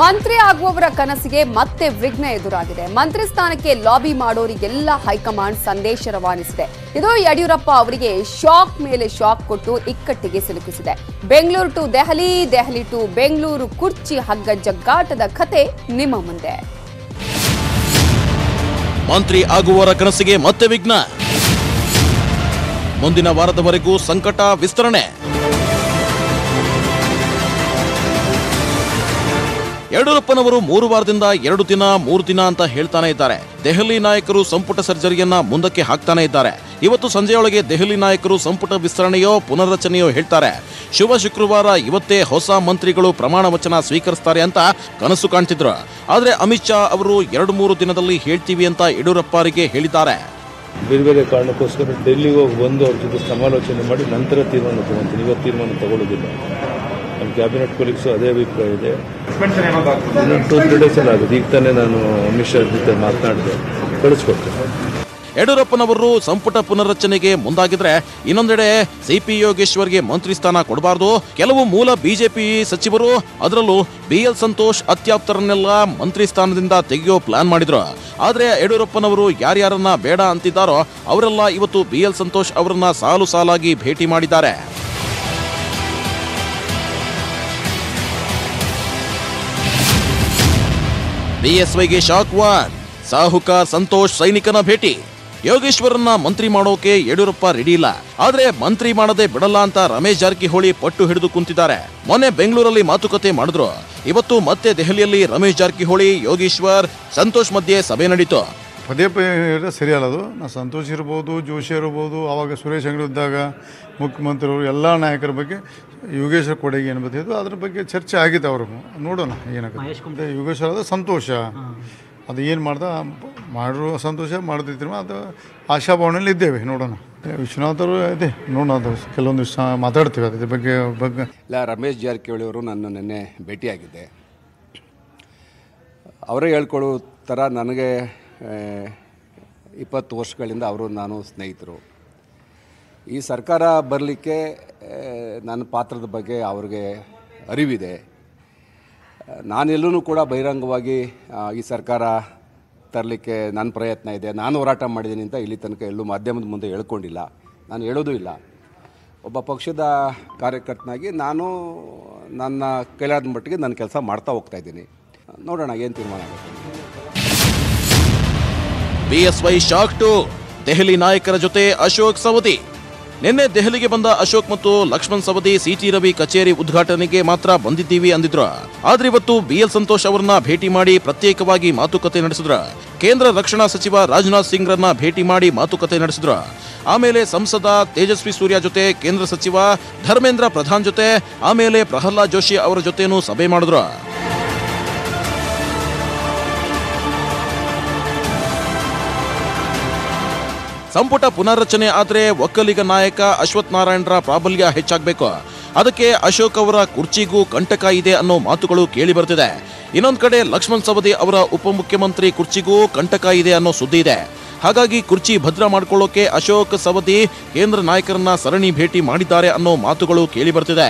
ಮಂತ್ರಿ ಆಗುವವರ ಕನಸಿಗೆ ಮತ್ತೆ ವಿಘ್ನ ಎದುರಾಗಿದೆ. ಮಂತ್ರಿ ಸ್ಥಾನಕ್ಕೆ ಲಾಬಿ ಮಾಡೋರಿಗೆಲ್ಲ ಹೈಕಮಾಂಡ್ ಸಂದೇಶ ರವಾನಿಸಿದೆ. ಇದು ಯಡಿಯೂರಪ್ಪ ಅವರಿಗೆ ಶಾಕ್ ಮೇಲೆ ಶಾಕ್ ಕೊಟ್ಟು ಇಕ್ಕಟ್ಟಿಗೆ ಸಿಲುಕಿಸಿದೆ. ಬೆಂಗಳೂರು ಟು ದೆಹಲಿ, ದೆಹಲಿ ಟು ಬೆಂಗಳೂರು ಕುರ್ಚಿ ಹಗ್ಗ ಜಗ್ಗಾಟದ ಕತೆ ನಿಮ್ಮ ಮುಂದೆ. ಮಂತ್ರಿ ಆಗುವವರ ಕನಸಿಗೆ ಮತ್ತೆ ವಿಘ್ನ. ಮುಂದಿನ ವಾರದವರೆಗೂ ಸಂಕಟ ವಿಸ್ತರಣೆ. ಯಡಿಯೂರಪ್ಪನವರು 3 ವಾರದಿಂದ 2 ದಿನ 3 ದಿನ ಅಂತ ಹೇಳ್ತಾನೆ ಇದ್ದಾರೆ. ದೆಹಲಿ ನಾಯಕರು ಸಂಪುಟ ಸರ್ಜರಿಯನ್ನ ಮುಂದಕ್ಕೆ ಹಾಕ್ತಾನೆ ಇದ್ದಾರೆ. ಇವತ್ತು ಸಂಜೆಯೊಳಗೆ ದೆಹಲಿ ನಾಯಕರು ಸಂಪುಟ ವಿಸ್ತರಣೆಯೋ ಪುನರ್ರಚನೆಯೋ ಹೇಳ್ತಾರೆ. ಶುಭ ಶುಕ್ರವಾರ ಇವತ್ತೇ ಹೊಸ ಮಂತ್ರಿಗಳು ಪ್ರಮಾಣ ವಚನ ಸ್ವೀಕರಿಸ್ತಾರೆ ಅಂತ ಕನಸು ಕಾಣ್ತಿದ್ರು. ಆದ್ರೆ ಅಮಿತ್ ಶಾ ಅವರು 2-3 ದಿನದಲ್ಲಿ ಹೇಳ್ತೀವಿ ಅಂತ ಯಡಿಯೂರಪ್ಪರಿಗೆ ಹೇಳಿದ್ದಾರೆ. ಬೇರೆ ಬೇರೆ ಕಾರಣಕ್ಕೋಸ್ಕರ ಡೆಲ್ಲಿಗೆ ಹೋಗಿ ಬಂದು ಅವ್ರ ಜೊತೆ ಸಮಾಲೋಚನೆ ಮಾಡಿ ನಂತರ ತೀರ್ಮಾನ ತಗೊಂತೀನಿ. ಇವತ್ತು ತೀರ್ಮಾನ ತಗೊಳ್ಳೋದಿಲ್ಲ. ನಮ್ಮ ಕ್ಯಾಬಿನೆಟ್ ಕೊಲೀಗ್ಸು ಅದೇ ಅಭಿಪ್ರಾಯ ಇದೆ. ಇನ್ನೊಂದು 2-3 ಡೇಸಲ್ಲಿ ಆಗುತ್ತೆ. ಈಗ ತಾನೇ ನಾನು ಅಮಿತ್ ಶಾ ಜೊತೆ ಮಾತನಾಡಿದೆ, ಕಳಿಸ್ಕೊಡ್ತೇನೆ. ಯಡಿಯೂರಪ್ಪನವರು ಸಂಪುಟ ಪುನರ್ರಚನೆಗೆ ಮುಂದಾಗಿದ್ರೆ ಇನ್ನೊಂದೆಡೆ ಸಿಪಿ ಯೋಗೇಶ್ವರ್ಗೆ ಮಂತ್ರಿ ಸ್ಥಾನ ಕೊಡಬಾರದು. ಕೆಲವು ಮೂಲ ಬಿಜೆಪಿ ಸಚಿವರು, ಅದರಲ್ಲೂ BL ಸಂತೋಷ್ ಅತ್ಯಾಪ್ತರನ್ನೆಲ್ಲ ಮಂತ್ರಿ ಸ್ಥಾನದಿಂದ ತೆಗೆಯೋ ಪ್ಲಾನ್ ಮಾಡಿದ್ರು. ಆದ್ರೆ ಯಡಿಯೂರಪ್ಪನವರು ಯಾರ್ಯಾರನ್ನ ಬೇಡ ಅಂತಿದ್ದಾರೋ ಅವರೆಲ್ಲ ಇವತ್ತು BL ಸಂತೋಷ್ ಅವರನ್ನ ಸಾಲು ಸಾಲಾಗಿ ಭೇಟಿ ಮಾಡಿದ್ದಾರೆ. BSYಗೆ ಶಾಕ್ ವಾರ್ನ್. ಸಾಹುಕಾರ್ ಸಂತೋಷ್ ಸೈನಿಕನ ಭೇಟಿ. ಯೋಗೇಶ್ವರನ್ನ ಮಂತ್ರಿ ಮಾಡೋಕೆ ಯಡಿಯೂರಪ್ಪ ರೆಡಿ ಇಲ್ಲ. ಆದ್ರೆ ಮಂತ್ರಿ ಮಾಡದೆ ಬಿಡಲ್ಲ ಅಂತ ರಮೇಶ್ ಜಾರಕಿಹೊಳಿ ಪಟ್ಟು ಹಿಡಿದು ಕುಂತಿದ್ದಾರೆ. ಮೊನ್ನೆ ಬೆಂಗಳೂರಲ್ಲಿ ಮಾತುಕತೆ ಮಾಡಿದ್ರು. ಇವತ್ತು ಮತ್ತೆ ದೆಹಲಿಯಲ್ಲಿ ರಮೇಶ್ ಜಾರಕಿಹೊಳಿ, ಯೋಗೇಶ್ವರ್, ಸಂತೋಷ್ ಮಧ್ಯೆ ಸಭೆ ನಡೀತು. ಪದೇ ಪದೇ ಸರಿಯಲ್ಲ ಅದು. ನಾ ಸಂತೋಷ್ ಇರ್ಬೋದು, ಜೋಶಿ ಇರ್ಬೋದು, ಆವಾಗ ಸುರೇಶ್ ಅಂಗಡಿ ಇದ್ದಾಗ ಮುಖ್ಯಮಂತ್ರಿಯವರು ಎಲ್ಲ ನಾಯಕರ ಬಗ್ಗೆ ಯೋಗೇಶ್ವರ ಕೊಡುಗೆ ಏನು ಬರ್ತಿದ್ದು ಅದ್ರ ಬಗ್ಗೆ ಚರ್ಚೆ ಆಗಿದೆ. ಅವರು ನೋಡೋಣ ಏನಾಗುತ್ತೆ. ಯೋಗೇಶ್ವರ ಅದು ಸಂತೋಷ, ಅದು ಏನು ಮಾಡಿರೋ ಸಂತೋಷ ಮಾಡ್ತಿದ್ರು. ಅದು ಆಶಾಭಾವನೆಯಲ್ಲಿ ಇದ್ದೇವೆ. ನೋಡೋಣ. ವಿಶ್ವನಾಥ್ ಅವರು ಇದೆ, ನೋಡೋಣ. ಅದು ಕೆಲವೊಂದು ಮಾತಾಡ್ತೀವಿ ಅದ್ರ ಬಗ್ಗೆ. ಇಲ್ಲ, ರಮೇಶ್ ಜಾರಕಿಹೊಳಿ ಅವರು ನನ್ನ ನಿನ್ನೆ ಭೇಟಿಯಾಗಿದ್ದೆ. ಅವರೇ ಹೇಳ್ಕೊಳ್ಳೋ ಥರ ನನಗೆ 20 ವರ್ಷಗಳಿಂದ ಅವರು ನಾನು ಸ್ನೇಹಿತರು. ಈ ಸರ್ಕಾರ ಬರಲಿಕ್ಕೆ ನನ್ನ ಪಾತ್ರದ ಬಗ್ಗೆ ಅವ್ರಿಗೆ ಅರಿವಿದೆ. ನಾನೆಲ್ಲೂ ಕೂಡ ಬಹಿರಂಗವಾಗಿ ಈ ಸರ್ಕಾರ ತರಲಿಕ್ಕೆ ನನ್ನ ಪ್ರಯತ್ನ ಇದೆ, ನಾನು ಹೋರಾಟ ಮಾಡಿದ್ದೀನಿ ಅಂತ ಇಲ್ಲಿ ತನಕ ಎಲ್ಲೂ ಮಾಧ್ಯಮದ ಮುಂದೆ ಹೇಳ್ಕೊಂಡಿಲ್ಲ. ನಾನು ಹೇಳೋದು ಇಲ್ಲ. ಒಬ್ಬ ಪಕ್ಷದ ಕಾರ್ಯಕರ್ತನಾಗಿ ನಾನು ನನ್ನ ಕೈಲಾದ ಮಟ್ಟಿಗೆ ನನ್ನ ಕೆಲಸ ಮಾಡ್ತಾ ಹೋಗ್ತಾ ಇದ್ದೀನಿ. ನೋಡೋಣ ಏನು ತೀರ್ಮಾನ ಆಗುತ್ತೆ. BSY ಶಾಕ್ ಟು ದೆಹಲಿ ನಾಯಕರ ಜೊತೆ ಅಶೋಕ್ ಸವದಿ. ನಿನ್ನೆ ದೆಹಲಿಗೆ ಬಂದ ಅಶೋಕ್ ಮತ್ತು ಲಕ್ಷ್ಮಣ್ ಸವದಿ CT ರವಿ ಕಚೇರಿ ಉದ್ಘಾಟನೆಗೆ ಮಾತ್ರ ಬಂದಿದ್ದೀವಿ ಅಂದಿದ್ರು. ಆದ್ರೆ ಇವತ್ತು BL ಸಂತೋಷ್ ಅವರನ್ನ ಭೇಟಿ ಮಾಡಿ ಪ್ರತ್ಯೇಕವಾಗಿ ಮಾತುಕತೆ ನಡೆಸಿದ್ರು. ಕೇಂದ್ರ ರಕ್ಷಣಾ ಸಚಿವ ರಾಜನಾಥ್ ಸಿಂಗ್ ರನ್ನ ಭೇಟಿ ಮಾಡಿ ಮಾತುಕತೆ ನಡೆಸಿದ್ರು. ಆಮೇಲೆ ಸಂಸದ ತೇಜಸ್ವಿ ಸೂರ್ಯ ಜೊತೆ, ಕೇಂದ್ರ ಸಚಿವ ಧರ್ಮೇಂದ್ರ ಪ್ರಧಾನ್ ಜೊತೆ, ಆಮೇಲೆ ಪ್ರಹ್ಲಾದ್ ಜೋಶಿ ಅವರ ಜೊತೆನೂ ಸಭೆ ಮಾಡಿದ್ರು. ಸಂಪುಟ ಪುನರ್ರಚನೆ ಆದ್ರೆ ಒಕ್ಕಲಿಗ ನಾಯಕ ಅಶ್ವಥ್ ನಾರಾಯಣರ ಪ್ರಾಬಲ್ಯ ಹೆಚ್ಚಾಗಬೇಕು. ಅದಕ್ಕೆ ಅಶೋಕ್ ಅವರ ಕುರ್ಚಿಗೂ ಕಂಟಕ ಇದೆ ಅನ್ನೋ ಮಾತುಗಳು ಕೇಳಿ ಬರ್ತಿದೆ. ಇನ್ನೊಂದ್ ಕಡೆ ಲಕ್ಷ್ಮಣ್ ಸವದಿ ಅವರ ಉಪಮುಖ್ಯಮಂತ್ರಿ ಕುರ್ಚಿಗೂ ಕಂಟಕ ಇದೆ ಅನ್ನೋ ಸುದ್ದಿ ಇದೆ. ಹಾಗಾಗಿ ಕುರ್ಚಿ ಭದ್ರ ಮಾಡ್ಕೊಳ್ಳೋಕೆ ಅಶೋಕ್ ಸವದಿ ಕೇಂದ್ರ ನಾಯಕರನ್ನ ಸರಣಿ ಭೇಟಿ ಮಾಡಿದ್ದಾರೆ ಅನ್ನೋ ಮಾತುಗಳು ಕೇಳಿ ಬರ್ತಿದೆ.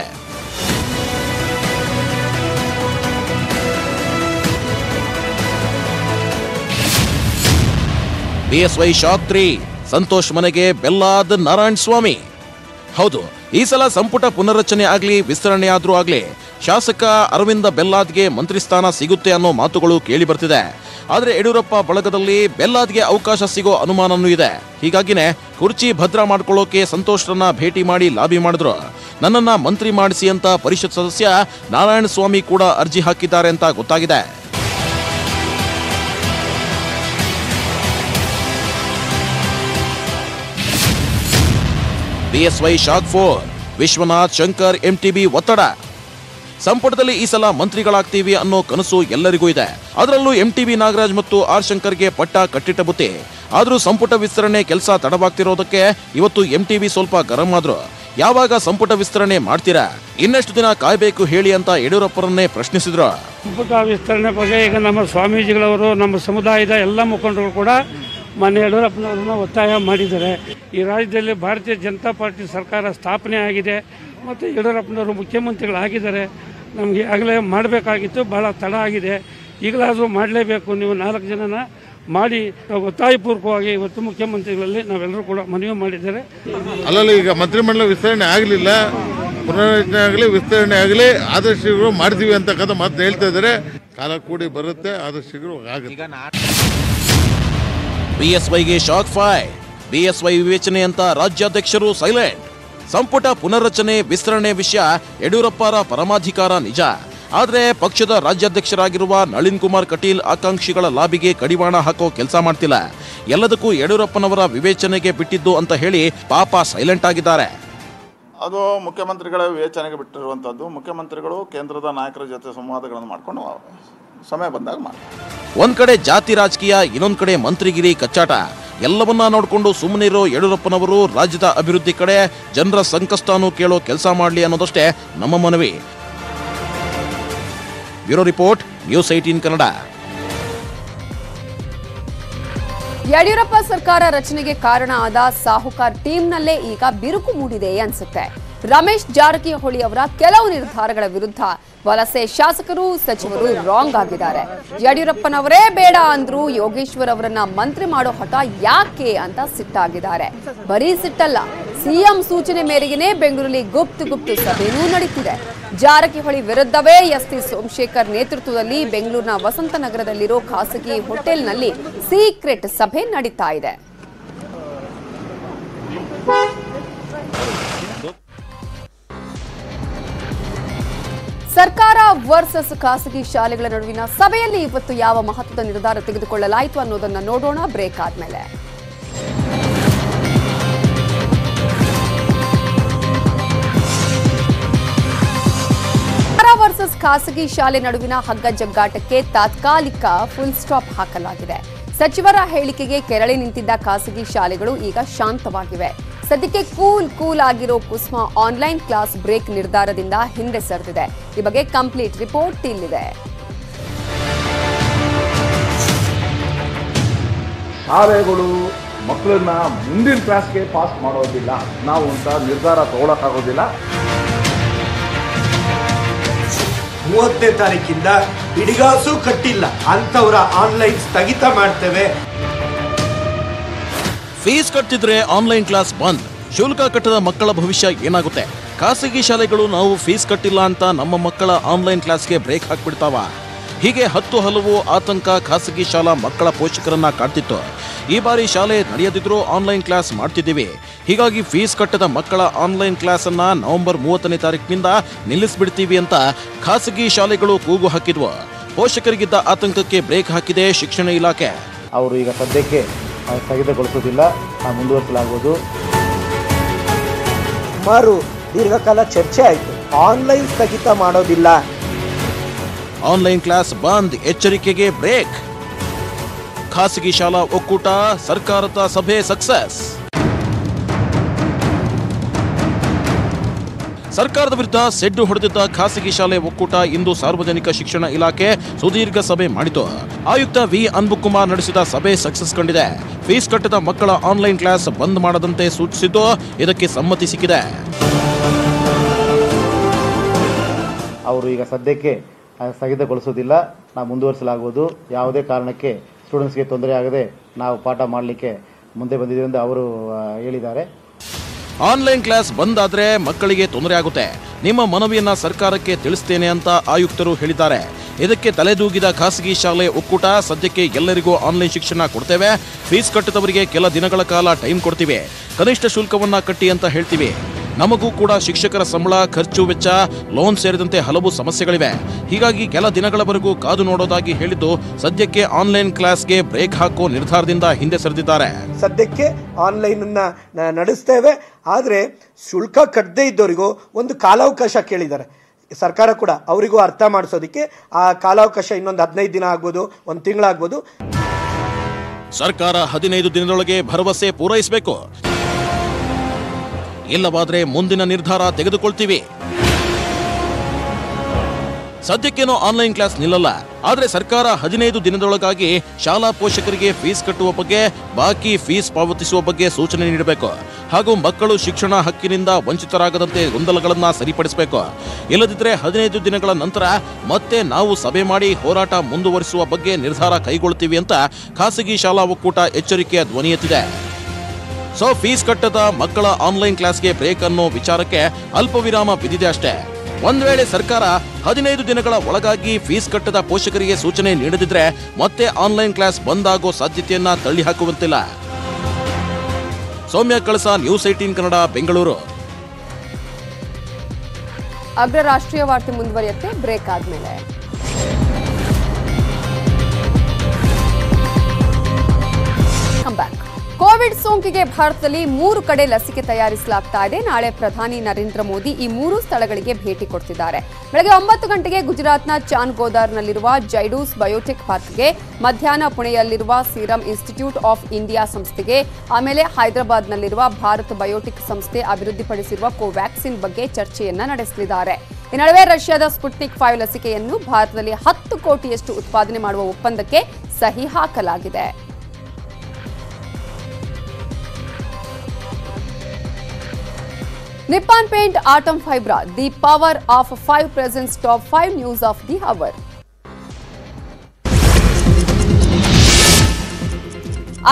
BSY shock 3. ಸಂತೋಷ್ ಮನೆಗೆ ಬೆಲ್ಲಾದ್ ನಾರಾಯಣ ಸ್ವಾಮಿ. ಹೌದು, ಈ ಸಲ ಸಂಪುಟ ಪುನರ್ರಚನೆ ಆಗ್ಲಿ ವಿಸ್ತರಣೆ ಆದ್ರೂ ಆಗ್ಲಿ ಶಾಸಕ ಅರವಿಂದ ಬೆಲ್ಲಾದ್ಗೆ ಮಂತ್ರಿ ಸ್ಥಾನ ಸಿಗುತ್ತೆ ಅನ್ನೋ ಮಾತುಗಳು ಕೇಳಿ ಬರ್ತಿದೆ. ಆದ್ರೆ ಯಡಿಯೂರಪ್ಪ ಬಳಗದಲ್ಲಿ ಬೆಲ್ಲಾದ್ಗೆ ಅವಕಾಶ ಸಿಗೋ ಅನುಮಾನನೂ ಇದೆ. ಹೀಗಾಗಿನೇ ಕುರ್ಚಿ ಭದ್ರ ಮಾಡ್ಕೊಳ್ಳೋಕೆ ಸಂತೋಷ್ರನ್ನ ಭೇಟಿ ಮಾಡಿ ಲಾಬಿ ಮಾಡಿದ್ರು. ನನ್ನನ್ನ ಮಂತ್ರಿ ಮಾಡಿಸಿ ಅಂತ ಪರಿಷತ್ ಸದಸ್ಯ ನಾರಾಯಣ ಸ್ವಾಮಿ ಕೂಡ ಅರ್ಜಿ ಹಾಕಿದ್ದಾರೆ ಅಂತ ಗೊತ್ತಾಗಿದೆ. BSY shock 4. Vishwanath, Shankar, MTB ಒತ್ತಡ. ಸಂಪುಟದಲ್ಲಿ ಈ ಸಲ ಮಂತ್ರಿಗಳಾಗ್ತೀವಿ ಅನ್ನೋ ಕನಸು ಎಲ್ಲರಿಗೂ ಇದೆ. ಅದರಲ್ಲೂ MTB ನಾಗರಾಜ್ ಮತ್ತು R ಶಂಕರ್ಗೆ ಪಟ್ಟ ಕಟ್ಟಿಟ್ಟ ಬುತ್ತಿ. ಆದ್ರೂ ಸಂಪುಟ ವಿಸ್ತರಣೆ ಕೆಲಸ ತಡವಾಗ್ತಿರೋದಕ್ಕೆ ಇವತ್ತು MTB ಸ್ವಲ್ಪ ಗರಂ ಆದ್ರು. ಯಾವಾಗ ಸಂಪುಟ ವಿಸ್ತರಣೆ ಮಾಡ್ತೀರಾ? ಇನ್ನೆಷ್ಟು ದಿನ ಕಾಯ್ಬೇಕು ಹೇಳಿ ಅಂತ ಯಡಿಯೂರಪ್ಪರನ್ನೇ ಪ್ರಶ್ನಿಸಿದ್ರು. ಸಂಪುಟ ವಿಸ್ತರಣೆ ಬಗ್ಗೆ ಈಗ ನಮ್ಮ ಸ್ವಾಮೀಜಿಗಳವರು, ನಮ್ಮ ಸಮುದಾಯದ ಎಲ್ಲ ಮುಖಂಡರು ಕೂಡ ಮಾನ್ಯ ಯಡಿಯೂರಪ್ಪನವ್ರನ್ನ ಒತ್ತಾಯ ಮಾಡಿದ್ದಾರೆ. ಈ ರಾಜ್ಯದಲ್ಲಿ ಭಾರತೀಯ ಜನತಾ ಪಾರ್ಟಿ ಸರ್ಕಾರ ಸ್ಥಾಪನೆ ಆಗಿದೆ ಮತ್ತು ಯಡಿಯೂರಪ್ಪನವರು ಮುಖ್ಯಮಂತ್ರಿಗಳಾಗಿದ್ದಾರೆ. ನಮಗೆ ಆಗಲೇ ಮಾಡಬೇಕಾಗಿತ್ತು, ಭಾಳ ತಡ ಆಗಿದೆ. ಈಗಲಾದರೂ ಮಾಡಲೇಬೇಕು. ನೀವು 4 ಜನನ ಮಾಡಿ ಒತ್ತಾಯಪೂರ್ವಕವಾಗಿ ಇವತ್ತು ಮುಖ್ಯಮಂತ್ರಿಗಳಲ್ಲಿ ನಾವೆಲ್ಲರೂ ಕೂಡ ಮನವಿ ಮಾಡಿದ್ದಾರೆ. ಅಲ್ಲಲ್ಲಿ ಈಗ ಮಂತ್ರಿಮಂಡಲ ವಿಸ್ತರಣೆ ಆಗಲಿಲ್ಲ, ಪುನರ್ರಚನೆ ಆಗಲಿ ವಿಸ್ತರಣೆ ಆಗಲಿ ಆದಷ್ಟು ಶೀಘ್ರ ಮಾಡ್ತೀವಿ ಅಂತಕ್ಕಂಥ ಮಾತು ಹೇಳ್ತಾ ಇದ್ದಾರೆ. ಕಾಲ ಕೂಡಿ ಬರುತ್ತೆ, ಆದಷ್ಟು ಶೀಘ್ರ ಆಗುತ್ತೆ. ಬಿಎಸ್ವೈಗೆ ಶಾಕ್ ಫೈರ್. ಬಿಎಸ್ವೈ ವಿವೇಚನೆ ಅಂತ ರಾಜ್ಯಾಧ್ಯಕ್ಷರು ಸೈಲೆಂಟ್. ಸಂಪುಟ ಪುನರ್ರಚನೆ ವಿಸ್ತರಣೆ ವಿಷಯ ಯಡಿಯೂರಪ್ಪರ ಪರಮಾಧಿಕಾರ ನಿಜ. ಆದರೆ ಪಕ್ಷದ ರಾಜ್ಯಾಧ್ಯಕ್ಷರಾಗಿರುವ ನಳಿನ್ ಕುಮಾರ್ ಕಟೀಲ್ ಆಕಾಂಕ್ಷಿಗಳ ಲಾಬಿಗೆ ಕಡಿವಾಣ ಹಾಕೋ ಕೆಲಸ ಮಾಡ್ತಿಲ್ಲ. ಎಲ್ಲದಕ್ಕೂ ಯಡಿಯೂರಪ್ಪನವರ ವಿವೇಚನೆಗೆ ಬಿಟ್ಟಿದ್ದು ಅಂತ ಹೇಳಿ ಪಾಪ ಸೈಲೆಂಟ್ ಆಗಿದ್ದಾರೆ. ಅದು ಮುಖ್ಯಮಂತ್ರಿಗಳ ವಿವೇಚನೆಗೆ ಬಿಟ್ಟಿರುವಂಥದ್ದು. ಮುಖ್ಯಮಂತ್ರಿಗಳು ಕೇಂದ್ರದ ನಾಯಕರ ಜೊತೆ ಸಂವಾದಗಳನ್ನು ಮಾಡಿಕೊಂಡು ಸಮಯ ಬಂದಾಗ ಮಾಡ್ತಾರೆ. ಒಂದ್ ಕಡೆ ಜಾತಿ ರಾಜಕೀಯ, ಇನ್ನೊಂದ್ ಕಡೆ ಮಂತ್ರಿಗಿರಿ ಕಚ್ಚಾಟ. ಎಲ್ಲವನ್ನ ನೋಡಿಕೊಂಡು ಸುಮ್ಮನಿರೋ ಯಡಿಯೂರಪ್ಪನವರು ರಾಜ್ಯದ ಅಭಿವೃದ್ಧಿ ಕಡೆ ಜನರ ಸಂಕಷ್ಟನೂ ಕೇಳೋ ಕೆಲಸ ಮಾಡಲಿ ಅನ್ನೋದಷ್ಟೇ ನಮ್ಮ ಮನವಿ. Bureau report, news 18 Kannada. Yediyurappa ಸರ್ಕಾರ ರಚನೆಗೆ ಕಾರಣ ಆದ ಸಾಹುಕಾರ್ ಟೀಮ್ನಲ್ಲೇ ಈಗ ಬಿರುಕು ಮೂಡಿದೆ ಅನ್ಸುತ್ತೆ. ರಮೇಶ್ ಜಾರಕಿಹೊಳಿ ಅವರ ಕೆಲವು ನಿರ್ಧಾರಗಳ ವಿರುದ್ಧ ವಲಸೆ ಶಾಸಕರು, ಸಚಿವರು ರಾಂಗ್ ಆಗಿದ್ದಾರೆ. ಯಡಿಯೂರಪ್ಪನವರೇ ಬೇಡ ಅಂದ್ರೂ ಯೋಗೇಶ್ವರ್ ಅವರನ್ನ ಮಂತ್ರಿ ಮಾಡೋ ಹಠ ಯಾಕೆ ಅಂತ ಸಿಟ್ಟಾಗಿದ್ದಾರೆ. ಬರೀ ಸಿಟ್ಟಲ್ಲ, ಸಿಎಂ ಸೂಚನೆ ಮೇರೆಗೆ ಬೆಂಗಳೂರಲ್ಲಿ ಗುಪ್ತ ಸಭೆಯೂ ನಡೀತಿದೆ. ಜಾರಕಿಹೊಳಿ ವಿರುದ್ಧವೇ ಎಸ್ಟಿ ಸೋಮಶೇಖರ್ ನೇತೃತ್ವದಲ್ಲಿ ಬೆಂಗಳೂರಿನ ವಸಂತ ನಗರದಲ್ಲಿರೋ ಖಾಸಗಿ ಹೋಟೆಲ್ನಲ್ಲಿ ಸೀಕ್ರೆಟ್ ಸಭೆ ನಡೀತಾ ಇದೆ. ಸರ್ಕಾರ ವರ್ಸಸ್ ಖಾಸಗಿ ಶಾಲೆಗಳ ನಡುವಿನ ಸಭೆಯಲ್ಲಿ ಇವತ್ತು ಯಾವ ಮಹತ್ವದ ನಿರ್ಧಾರ ತೆಗೆದುಕೊಳ್ಳಲಾಯಿತು ಅನ್ನೋದನ್ನ ನೋಡೋಣ ಬ್ರೇಕ್ ಆದ್ಮೇಲೆ. ಸರ್ಕಾರ ವರ್ಸಸ್ ಖಾಸಗಿ ಶಾಲೆ ನಡುವಿನ ಹಗ್ಗ ಜಗ್ಗಾಟಕ್ಕೆ ತಾತ್ಕಾಲಿಕ ಫುಲ್ ಸ್ಟಾಪ್ ಹಾಕಲಾಗಿದೆ. ಸಚಿವರ ಹೇಳಿಕೆಗೆ ಕೆರಳಿ ನಿಂತಿದ್ದ ಖಾಸಗಿ ಶಾಲೆಗಳು ಈಗ ಶಾಂತವಾಗಿವೆ. ಸದ್ಯಕ್ಕೆ ಕೂಲ್ ಆಗಿರೋ ಕುಸ್ಮಾ ಆನ್ಲೈನ್ ಕ್ಲಾಸ್ ಬ್ರೇಕ್ ನಿರ್ಧಾರದಿಂದ ಹಿಂದೆ ಸರಿದಿದೆ. ಈ ಬಗ್ಗೆ ಕಂಪ್ಲೀಟ್ ರಿಪೋರ್ಟ್ ಇಲ್ಲಿದೆ. ಶಾಲೆಗಳು ಮಕ್ಕಳನ್ನ ಮುಂದಿನ ಕ್ಲಾಸ್ಗೆ ಪಾಸ್ ಮಾಡೋದಿಲ್ಲ, ನಾವು ಅಂತ ನಿರ್ಧಾರ ತಗೊಳಕ್ಕಾಗೋದಿಲ್ಲ. 30ನೇ ತಾರೀಕಿಂದ ಇಡಿಗಾಸು ಕಟ್ಟಿಲ್ಲ ಅಂತವರ ಆನ್ಲೈನ್ ಸ್ಥಗಿತ ಮಾಡ್ತೇವೆ. ಫೀಸ್ ಕಟ್ಟಿದ್ರೆ ಆನ್ಲೈನ್ ಕ್ಲಾಸ್ ಬಂದ್. ಶುಲ್ಕ ಕಟ್ಟದ ಮಕ್ಕಳ ಭವಿಷ್ಯ ಏನಾಗುತ್ತೆ? ಖಾಸಗಿ ಶಾಲೆಗಳು ನಾವು ಫೀಸ್ ಕಟ್ಟಿಲ್ಲ ಅಂತ ನಮ್ಮ ಮಕ್ಕಳ ಆನ್ಲೈನ್ ಕ್ಲಾಸ್ಗೆ ಬ್ರೇಕ್ ಹಾಕ್ಬಿಡ್ತಾವ. ಹೀಗೆ ಹಲವು ಆತಂಕ ಖಾಸಗಿ ಶಾಲಾ ಮಕ್ಕಳ ಪೋಷಕರನ್ನ ಕಾಡ್ತಿತ್ತು. ಈ ಬಾರಿ ಶಾಲೆ ನಡೆಯದಿದ್ರೂ ಆನ್ಲೈನ್ ಕ್ಲಾಸ್ ಮಾಡ್ತಿದ್ದೀವಿ, ಹೀಗಾಗಿ ಫೀಸ್ ಕಟ್ಟದ ಮಕ್ಕಳ ಆನ್ಲೈನ್ ಕ್ಲಾಸ್ ಅನ್ನ ನವೆಂಬರ್ 30ನೇ ತಾರೀಕಿನಿಂದ ನಿಲ್ಲಿಸ್ಬಿಡ್ತೀವಿ ಅಂತ ಖಾಸಗಿ ಶಾಲೆಗಳು ಕೂಗು ಹಾಕಿದ್ವು. ಪೋಷಕರಿಗಿದ್ದ ಆತಂಕಕ್ಕೆ ಬ್ರೇಕ್ ಹಾಕಿದೆ ಶಿಕ್ಷಣ ಇಲಾಖೆ. ಅವರು ಈಗ ಸದ್ಯಕ್ಕೆ ಸ್ಥಗಿತಗೊಳಿಸೋದಿಲ್ಲ, ಮುಂದುವರಿಸಲಾಗುವುದು. ಸುಮಾರು ದೀರ್ಘಕಾಲ ಚರ್ಚೆ ಆಯಿತು, ಆನ್ಲೈನ್ ಸ್ಥಗಿತ ಮಾಡೋದಿಲ್ಲ. ಆನ್ಲೈನ್ ಕ್ಲಾಸ್ ಬಂದ್, ಎಚ್ಚರಿಕೆಗೆ ಬ್ರೇಕ್. ಖಾಸಗಿ ಶಾಲಾ ಒಕ್ಕೂಟ, ಸರ್ಕಾರದ ಸಭೆ ಸಕ್ಸಸ್. ಸರ್ಕಾರದ ವಿರುದ್ಧ ಸೆಡ್ಡು ಹೊಡೆದಿದ್ದ ಖಾಸಗಿ ಶಾಲೆ ಒಕ್ಕೂಟ ಇಂದು ಸಾರ್ವಜನಿಕ ಶಿಕ್ಷಣ ಇಲಾಖೆ ಸುದೀರ್ಘ ಸಭೆ ಮಾಡಿತು. ಆಯುಕ್ತ ವಿ ಅನ್ಬುಕುಮಾರ್ ನಡೆಸಿದ ಸಭೆ ಸಕ್ಸಸ್ ಕಂಡಿದೆ. ಫೀಸ್ ಕಟ್ಟದ ಮಕ್ಕಳ ಆನ್ಲೈನ್ ಕ್ಲಾಸ್ ಬಂದ್ ಮಾಡದಂತೆ ಸೂಚಿಸಿದ್ದು, ಇದಕ್ಕೆ ಸಮ್ಮತಿ ಸಿಕ್ಕಿದೆ. ಅವರು ಈಗ ಸದ್ಯಕ್ಕೆ ಸ್ಥಗಿತಗೊಳಿಸೋದಿಲ್ಲ, ಮುಂದುವರಿಸಲಾಗುವುದು. ಯಾವುದೇ ಕಾರಣಕ್ಕೆ ಸ್ಟೂಡೆಂಟ್ಸ್ಗೆ ತೊಂದರೆ ಆಗದೆ ನಾವು ಪಾಠ ಮಾಡಲಿಕ್ಕೆ ಮುಂದೆ ಬಂದಿದ್ದೀವಿ ಎಂದು ಅವರು ಹೇಳಿದ್ದಾರೆ. ಆನ್ಲೈನ್ ಕ್ಲಾಸ್ ಬಂದ್ ಆದ್ರೆ ಮಕ್ಕಳಿಗೆ ತೊಂದರೆ ಆಗುತ್ತೆ, ನಿಮ್ಮ ಮನವಿಯನ್ನ ಸರ್ಕಾರಕ್ಕೆ ತಿಳಿಸ್ತೇನೆ ಅಂತ ಆಯುಕ್ತರು ಹೇಳಿದ್ದಾರೆ. ಇದಕ್ಕೆ ತಲೆದೂಗಿದ ಖಾಸಗಿ ಶಾಲೆ ಒಕ್ಕೂಟ, ಸದ್ಯಕ್ಕೆ ಎಲ್ಲರಿಗೂ ಆನ್ಲೈನ್ ಶಿಕ್ಷಣ ಕೊಡ್ತೇವೆ, ಫೀಸ್ ಕಟ್ಟಿದವರಿಗೆ ಕೆಲ ದಿನಗಳ ಕಾಲ ಟೈಮ್ ಕೊಡ್ತೀವಿ, ಕನಿಷ್ಠ ಶುಲ್ಕವನ್ನ ಕಟ್ಟಿ ಅಂತ ಹೇಳ್ತೀವಿ. ನಮಗೂ ಕೂಡ ಶಿಕ್ಷಕರ ಸಂಬಳ, ಖರ್ಚು ವೆಚ್ಚ, ಲೋನ್ ಸೇರಿದಂತೆ ಹಲವು ಸಮಸ್ಯೆಗಳಿವೆ. ಹೀಗಾಗಿ ಕೆಲ ದಿನಗಳವರೆಗೂ ಕಾದು ನೋಡೋದಾಗಿ ಹೇಳಿದ್ದು, ಸದ್ಯಕ್ಕೆ ಆನ್ಲೈನ್ ಕ್ಲಾಸ್ಗೆ ಬ್ರೇಕ್ ಹಾಕೋ ನಿರ್ಧಾರದಿಂದ ಹಿಂದೆ ಸರಿದಿದ್ದಾರೆ. ಸದ್ಯಕ್ಕೆ ಆನ್ಲೈನ್ ನಡೆಸ್ತೇವೆ, ಆದರೆ ಶುಲ್ಕ ಕಟ್ಟದೇ ಇದ್ದವರಿಗೂ ಒಂದು ಕಾಲಾವಕಾಶ ಕೇಳಿದ್ದಾರೆ ಸರ್ಕಾರ ಕೂಡ. ಅವರಿಗೂ ಅರ್ಥ ಮಾಡಿಸೋದಕ್ಕೆ ಆ ಕಾಲಾವಕಾಶ ಇನ್ನೊಂದು 15 ದಿನ ಆಗ್ಬೋದು, ಒಂದು ತಿಂಗಳಾಗ್ಬೋದು. ಸರ್ಕಾರ 15 ದಿನದೊಳಗೆ ಭರವಸೆ ಪೂರೈಸಬೇಕು, ಇಲ್ಲವಾದ್ರೆ ಮುಂದಿನ ನಿರ್ಧಾರ ತೆಗೆದುಕೊಳ್ತೀವಿ. ಸದ್ಯಕ್ಕೇನೋ ಆನ್ಲೈನ್ ಕ್ಲಾಸ್ ನಿಲ್ಲಲ್ಲ. ಆದ್ರೆ ಸರ್ಕಾರ 15 ದಿನದೊಳಗಾಗಿ ಶಾಲಾ ಪೋಷಕರಿಗೆ ಫೀಸ್ ಕಟ್ಟುವ ಬಗ್ಗೆ, ಬಾಕಿ ಫೀಸ್ ಪಾವತಿಸುವ ಬಗ್ಗೆ ಸೂಚನೆ ನೀಡಬೇಕು. ಹಾಗೂ ಮಕ್ಕಳು ಶಿಕ್ಷಣ ಹಕ್ಕಿನಿಂದ ವಂಚಿತರಾಗದಂತೆ ಗೊಂದಲಗಳನ್ನ ಸರಿಪಡಿಸಬೇಕು. ಇಲ್ಲದಿದ್ದರೆ 15 ದಿನಗಳ ನಂತರ ಮತ್ತೆ ನಾವು ಸಭೆ ಮಾಡಿ ಹೋರಾಟ ಮುಂದುವರಿಸುವ ಬಗ್ಗೆ ನಿರ್ಧಾರ ಕೈಗೊಳ್ಳುತ್ತೀವಿ ಅಂತ ಖಾಸಗಿ ಶಾಲಾ ಒಕ್ಕೂಟ ಎಚ್ಚರಿಕೆಯ ಧ್ವನಿ ಎತ್ತಿದೆ. ಸೊ ಫೀಸ್ ಕಟ್ಟದ ಮಕ್ಕಳ ಆನ್ಲೈನ್ ಕ್ಲಾಸ್ಗೆ ಬ್ರೇಕ್ ಅನ್ನೋ ವಿಚಾರಕ್ಕೆ ಅಲ್ಪ ವಿರಾಮ ಬಿದ್ದಿದೆ ಅಷ್ಟೇ. ಒಂದ್ ವೇಳೆ ಸರ್ಕಾರ 15 ದಿನಗಳ ಒಳಗಾಗಿ ಫೀಸ್ ಕಟ್ಟದ ಪೋಷಕರಿಗೆ ಸೂಚನೆ ನೀಡದಿದ್ರೆ ಮತ್ತೆ ಆನ್ಲೈನ್ ಕ್ಲಾಸ್ ಬಂದ್ ಆಗೋ ಸಾಧ್ಯತೆಯನ್ನ ತಳ್ಳಿ ಹಾಕುವಂತಿಲ್ಲ. ಸೌಮ್ಯ ಕಳಸ, ನ್ಯೂಸ್ 18 ಕನ್ನಡ, ಬೆಂಗಳೂರು. ಅಗ್ರ ರಾಷ್ಟ್ರೀಯ ವಾರ್ತೆ ಮುಂದುವರಿಯುತ್ತೆ ಬ್ರೇಕ್ ಆದ್ಮೇಲೆ. ಕೋವಿಡ್ ಸೋಂಕಿಗೆ ಭಾರತದಲ್ಲಿ 3 ಕಡೆ ಲಸಿಕೆ ತಯಾರಿಸಲಾಗ್ತಾ ಇದೆ. ನಾಳೆ ಪ್ರಧಾನಿ ನರೇಂದ್ರ ಮೋದಿ ಈ 3 ಸ್ಥಳಗಳಿಗೆ ಭೇಟಿ ಕೊಡ್ತಿದ್ದಾರೆ. ಬೆಳಗ್ಗೆ 9 ಗಂಟೆಗೆ ಗುಜರಾತ್ನ ಚಾನ್ಗೋದಾರ್ನಲ್ಲಿರುವ ಜೈಡೂಸ್ ಬಯೋಟೆಕ್ ಪಾರ್ಕ್ಗೆ, ಮಧ್ಯಾಹ್ನ ಪುಣೆಯಲ್ಲಿರುವ ಸೀರಂ ಇನ್ಸ್ಟಿಟ್ಯೂಟ್ ಆಫ್ ಇಂಡಿಯಾ ಸಂಸ್ಥೆಗೆ, ಆಮೇಲೆ ಹೈದರಾಬಾದ್ನಲ್ಲಿರುವ ಭಾರತ್ ಬಯೋಟೆಕ್ ಸಂಸ್ಥೆ ಅಭಿವೃದ್ಧಿಪಡಿಸಿರುವ ಕೋವ್ಯಾಕ್ಸಿನ್ ಬಗ್ಗೆ ಚರ್ಚೆಯನ್ನ ನಡೆಸಲಿದ್ದಾರೆ. ಈ ನಡುವೆ ರಷ್ಯಾದ ಸ್ಪುಟ್ನಿಕ್ 5 ಲಸಿಕೆಯನ್ನು ಭಾರತದಲ್ಲಿ 10 ಕೋಟಿಯಷ್ಟು ಉತ್ಪಾದನೆ ಮಾಡುವ ಒಪ್ಪಂದಕ್ಕೆ ಸಹಿ ಹಾಕಲಾಗಿದೆ. Nippon Paint Atom Fibra, the power of 5 presents top 5 news of the hour.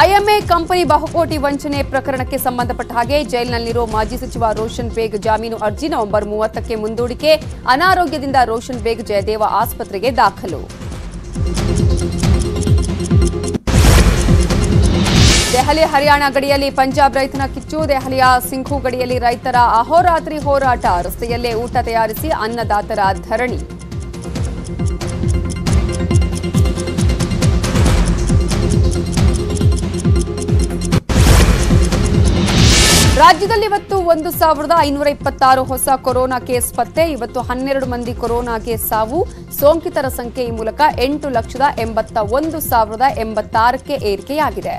IMA company ಬಹುಕೋಟಿ ವಂಚನೆ ಪ್ರಕರಣಕ್ಕೆ ಸಂಬಂಧಪಟ್ಟ ಹಾಗೆ ಜೈಲಿನಲ್ಲಿರೋ ಮಾಜಿ ಸಚಿವ ರೋಷನ್ ಬೇಗ್ ಜಾಮೀನು ಅರ್ಜಿ ನವೆಂಬರ್ 30ಕ್ಕೆ ಮುಂದೂಡಿಕೆ. ಅನಾರೋಗ್ಯದಿಂದ ರೋಷನ್ ಬೇಗ್ ಜಯದೇವ ಆಸ್ಪತ್ರೆಗೆ ದಾಖಲು. ದೆಹಲಿ ಹರಿಯಾಣ ಗಡಿಯಲ್ಲಿ ಪಂಜಾಬ್ ರೈತನ ಕಿಚ್ಚು. ದೆಹಲಿಯ ಸಿಂಘು ಗಡಿಯಲ್ಲಿ ರೈತರ ಅಹೋರಾತ್ರಿ ಹೋರಾಟ. ರಸ್ತೆಯಲ್ಲೇ ಊಟ ತಯಾರಿಸಿ ಅನ್ನದಾತರ ಧರಣಿ. ರಾಜ್ಯದಲ್ಲಿ ಇವತ್ತು 1526 ಹೊಸ ಕೊರೋನಾ ಕೇಸ್ ಪತ್ತೆ. ಇವತ್ತು 12 ಮಂದಿ ಕೊರೋನಾಗೆ ಸಾವು. ಸೋಂಕಿತರ ಸಂಖ್ಯೆ ಈ ಮೂಲಕ 8,81,086ಕ್ಕೆ ಏರಿಕೆಯಾಗಿದೆ.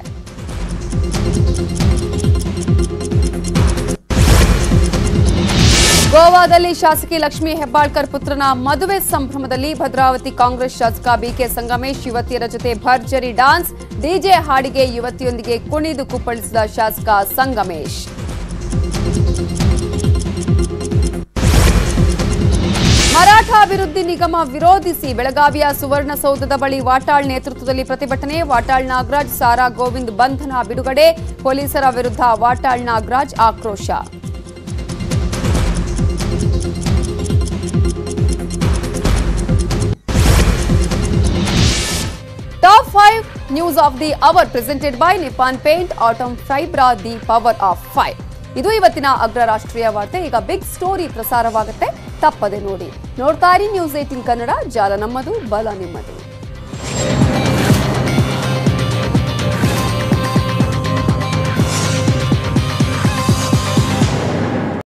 ಗೋವಾದಲ್ಲಿ ಶಾಸಕಿ ಲಕ್ಷ್ಮೀ ಹೆಬ್ಬಾಳ್ಕರ್ ಪುತ್ರನ ಮದುವೆ ಸಂಭ್ರಮದಲ್ಲಿ ಭದ್ರಾವತಿ ಕಾಂಗ್ರೆಸ್ ಶಾಸಕ ಬಿಕೆ ಸಂಗಮೇಶ್ ಯುವತಿಯರ ಜೊತೆ ಭರ್ಜರಿ ಡಾನ್ಸ್. ಡಿಜೆ ಹಾಡಿಗೆ ಯುವತಿಯೊಂದಿಗೆ ಕುಣಿದು ಕುಪ್ಪಳಿಸಿದ ಶಾಸಕ ಸಂಗಮೇಶ್. ಮರಾಠ ಅಭಿವೃದ್ಧಿ ನಿಗಮ ವಿರೋಧಿಸಿ ಬೆಳಗಾವಿಯ ಸುವರ್ಣಸೌಧದ ಬಳಿ ವಾಟಾಳ್ ನೇತೃತ್ವದಲ್ಲಿ ಪ್ರತಿಭಟನೆ. ವಾಟಾಳ್ ನಾಗರಾಜ್, ಸಾರಾ ಗೋವಿಂದ್ ಬಂಧನ ಬಿಡುಗಡೆ. ಪೊಲೀಸರ ವಿರುದ್ಧ ವಾಟಾಳ್ ನಾಗರಾಜ್ ಆಕ್ರೋಶ. Top 5 news of the hour presented by Nippon Paint Atom Fibra, the power of 5. ಇದು ಇವತ್ತಿನ ಅಗ್ರ ರಾಷ್ಟ್ರೀಯ ವಾರ್ತೆ. ಈಗ ಬಿಗ್ ಸ್ಟೋರಿ ಪ್ರಸಾರವಾಗುತ್ತೆ, ತಪ್ಪದೆ ನೋಡಿ. ನೋಡ್ತಾ ಇರಿ ನ್ಯೂಸ್ 18 ಕನ್ನಡ. ಜಾಲ ನಮ್ಮದು, ಬಲ ನಿಮ್ಮದು.